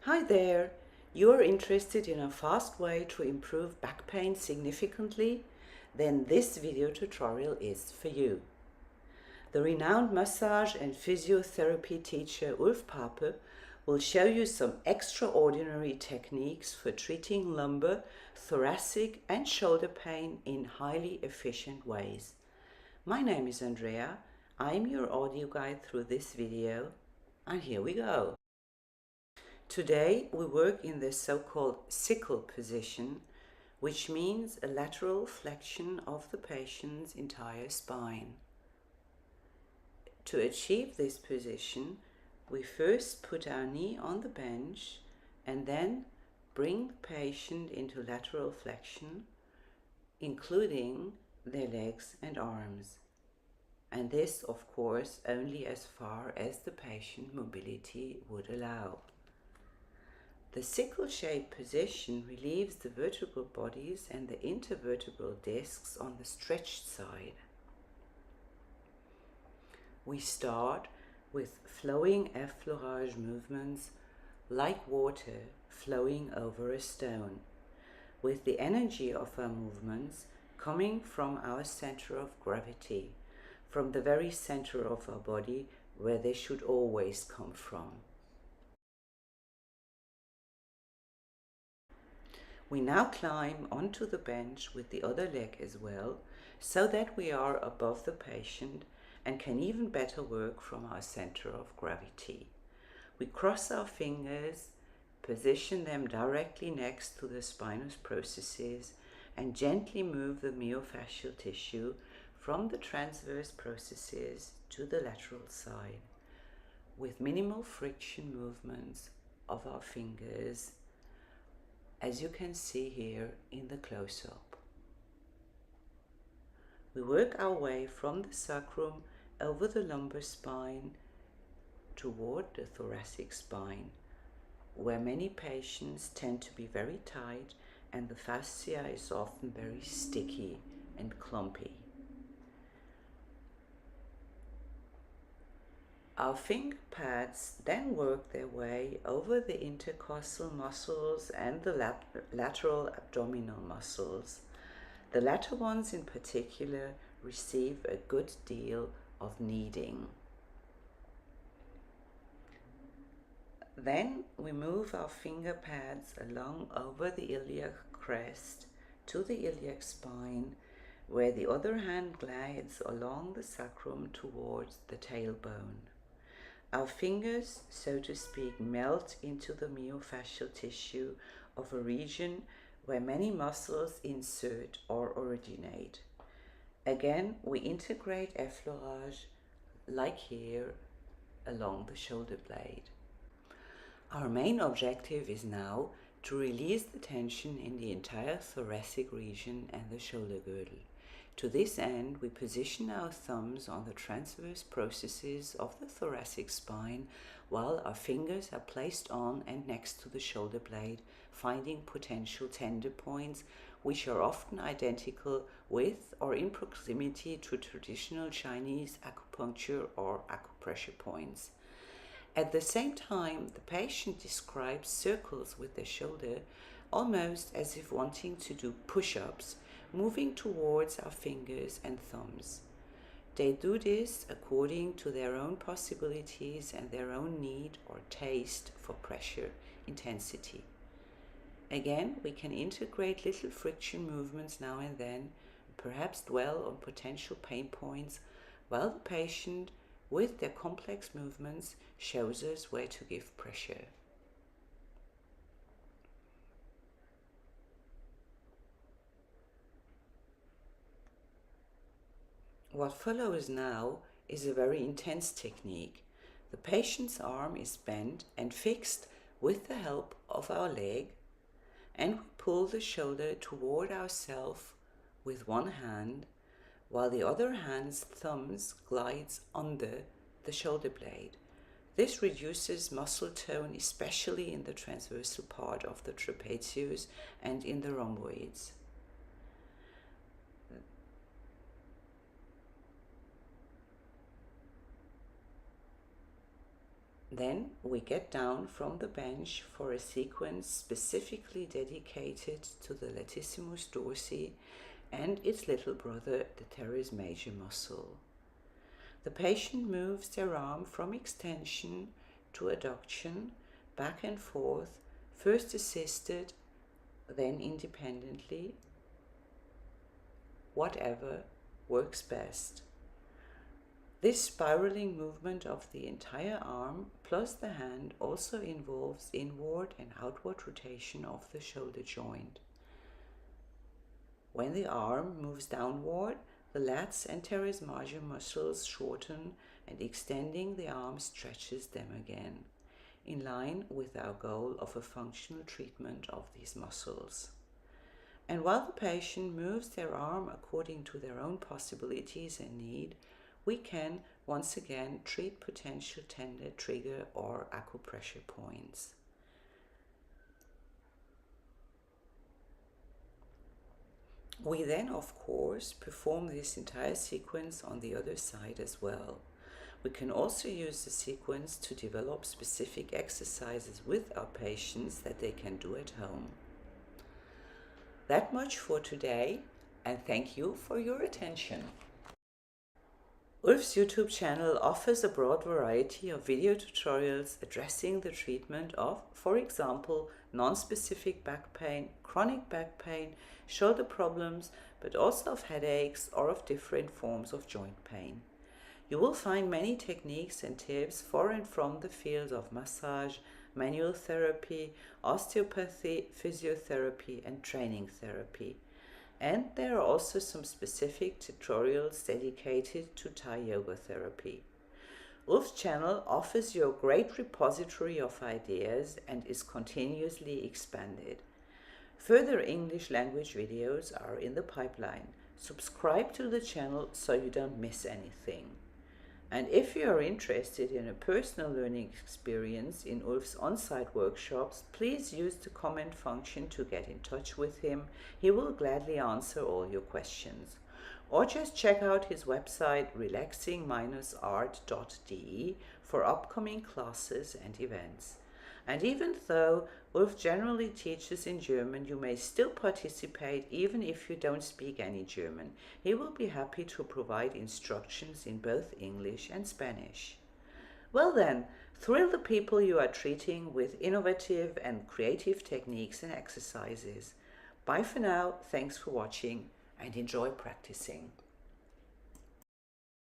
Hi there! You are interested in a fast way to improve back pain significantly? Then this video tutorial is for you. The renowned massage and physiotherapy teacher Ulf Pape will show you some extraordinary techniques for treating lumbar, thoracic and shoulder pain in highly efficient ways. My name is Andrea, I'm your audio guide through this video, and here we go. Today we work in the so-called sickle position, which means a lateral flexion of the patient's entire spine. To achieve this position, we first put our knee on the bench and then bring the patient into lateral flexion, including their legs and arms. And this, of course, only as far as the patient mobility would allow. The sickle-shaped position relieves the vertebral bodies and the intervertebral discs on the stretched side. We start with flowing effleurage movements like water flowing over a stone, with the energy of our movements coming from our center of gravity, from the very center of our body where they should always come from. We now climb onto the bench with the other leg as well, so that we are above the patient and can even better work from our center of gravity. We cross our fingers, position them directly next to the spinous processes, and gently move the myofascial tissue from the transverse processes to the lateral side, with minimal friction movements of our fingers, as you can see here in the close-up. We work our way from the sacrum over the lumbar spine toward the thoracic spine, where many patients tend to be very tight and the fascia is often very sticky and clumpy. Our finger pads then work their way over the intercostal muscles and the lateral abdominal muscles. The latter ones in particular receive a good deal of kneading. Then we move our finger pads along over the iliac crest to the iliac spine, where the other hand glides along the sacrum towards the tailbone. Our fingers, so to speak, melt into the myofascial tissue of a region where many muscles insert or originate. Again, we integrate effleurage, like here, along the shoulder blade. Our main objective is now to release the tension in the entire thoracic region and the shoulder girdle. To this end, we position our thumbs on the transverse processes of the thoracic spine, while our fingers are placed on and next to the shoulder blade, finding potential tender points, which are often identical with or in proximity to traditional Chinese acupuncture or acupressure points. At the same time, the patient describes circles with their shoulder, almost as if wanting to do push-ups, moving towards our fingers and thumbs. They do this according to their own possibilities and their own need or taste for pressure intensity. Again, we can integrate little friction movements now and then, perhaps dwell on potential pain points, while the patient, with their complex movements, shows us where to give pressure. What follows now is a very intense technique. The patient's arm is bent and fixed with the help of our leg, and we pull the shoulder toward ourselves with one hand, while the other hand's thumbs glides under the shoulder blade. This reduces muscle tone, especially in the transversal part of the trapezius and in the rhomboids. Then we get down from the bench for a sequence specifically dedicated to the latissimus dorsi and its little brother, the teres major muscle. The patient moves their arm from extension to adduction, back and forth, first assisted, then independently, whatever works best. This spiraling movement of the entire arm plus the hand also involves inward and outward rotation of the shoulder joint. When the arm moves downward, the lats and teres major muscles shorten, and extending the arm stretches them again, in line with our goal of a functional treatment of these muscles. And while the patient moves their arm according to their own possibilities and need, we can once again treat potential tender, trigger, or acupressure points. We then, of course, perform this entire sequence on the other side as well. We can also use the sequence to develop specific exercises with our patients that they can do at home. That much for today, and thank you for your attention. Ulf's YouTube channel offers a broad variety of video tutorials addressing the treatment of, for example, non-specific back pain, chronic back pain, shoulder problems, but also of headaches or of different forms of joint pain. You will find many techniques and tips for and from the fields of massage, manual therapy, osteopathy, physiotherapy, and training therapy. And there are also some specific tutorials dedicated to Thai yoga therapy. Ulf's channel offers you a great repository of ideas and is continuously expanded. Further English language videos are in the pipeline. Subscribe to the channel so you don't miss anything. And if you are interested in a personal learning experience in Ulf's on-site workshops, please use the comment function to get in touch with him. He will gladly answer all your questions. Or just check out his website relaxing-art.de for upcoming classes and events. And even though Ulf generally teaches in German, you may still participate even if you don't speak any German. He will be happy to provide instructions in both English and Spanish. Well then, thrill the people you are treating with innovative and creative techniques and exercises. Bye for now, thanks for watching, and enjoy practicing.